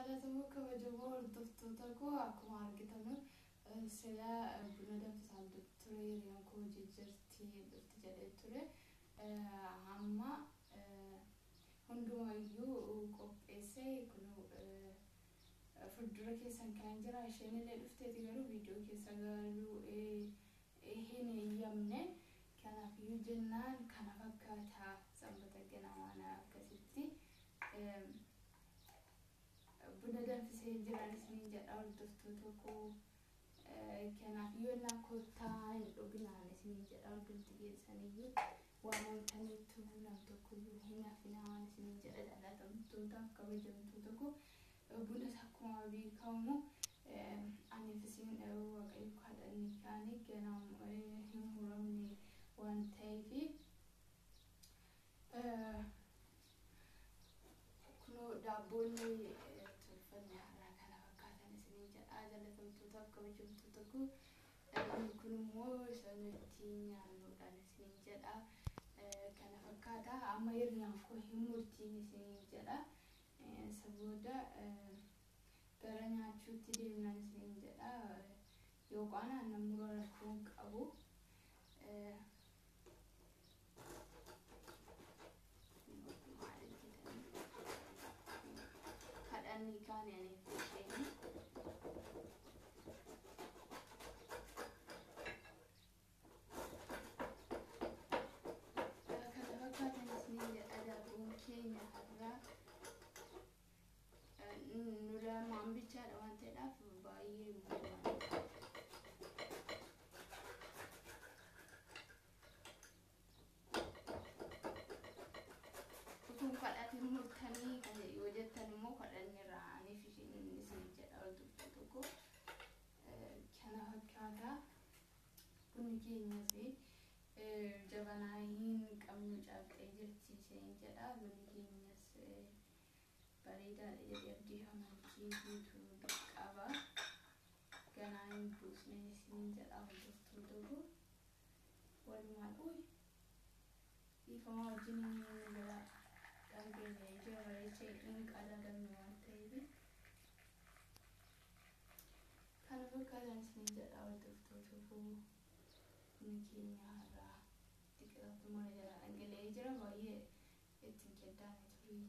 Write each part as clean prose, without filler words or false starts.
Jaalatamoo kabajamoo hordoftoota koo akkuma argitanu sila buna danfisaan ture hiriyaan koo jijjiirtii dhufti jedhee ture amma hundumayyuu qopheessee kun fuuldura keessan kan jira isheen illee dhufteeti garuu viidiyoo keessa garuu hin eeyyamne kanaafiyyuu jennaan kana fakkaataa sanbata ganamaa akkasitti buna danfisee jiran isiniin jedha hordoftoota koo kanaafiyyuu na kottaa hin dhugnaan isiniin jedha hordofti keessaniyyuu waamamtaniitu nam tokkoyyuu hin hafina waan isiniin jedha jaalatamtootaaf kabajamtoota koo buna akkuma beekamu aniif isin waaqayyo kadhannii kaanii ganam hin muramne waan ta'eef kuno daabboonni tolfanne har'a kana fakkaatan isiniin jedha jaalatamtootaaf kabajamtoota koo kun immoo sanatti nyaannuudhaan isiniin jedha kana fakkaata amma hiriyaan koo hin murtiin isiniin jedha sabooda gara nyaachuutti deemnaan isiniin jedha yookaan aannan mura rakkoon qabu kadhannii kaanii aniif isheen kana fakkaatan isiniin jedha daabboon keenya har'aa nula maambichaadha waan ta'eedhaaf baay'ee bu'uura utuun kadhatiin murtanii yoo jettan immoo kadhanneerra aniif isheen isin jedha hordoftoota tokko kana fakkaataa bunni keenyas jabanaa hin qabnu caaqqee jirti isheen jedha bunni keenyas bareedaadha jedhee abdii amantii guutuu qaba ganaa hin buusne isiniin jedha hordoftoota koo walumaan ifamaa wajjin gara dhangeenya ijaa bareechee hin qadaadamne waan ta'eef kana fakkaatan isiniin jedha hordoftoota koo bunni keenya har'aa xiqqeeffamuu jala dhangala'ee jira baay'ee ittiin keddaane ture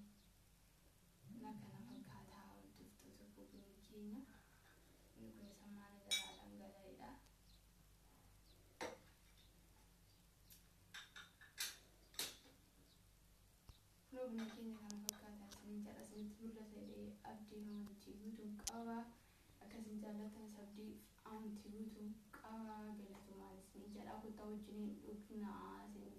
nakana fakkaata hordoftoota koo bunni keenya inni kun sammaana jalaa dhangala'eedha kunoo bunni keenya kana fakkaata isiniin jedha isinitti mul'ata abdii amantii guutuun qaba akkasiin jaallatan abdii amantii guutuun qaba galatumaan isiniin jedha kottaa wajjiniin dhugnaa isiniin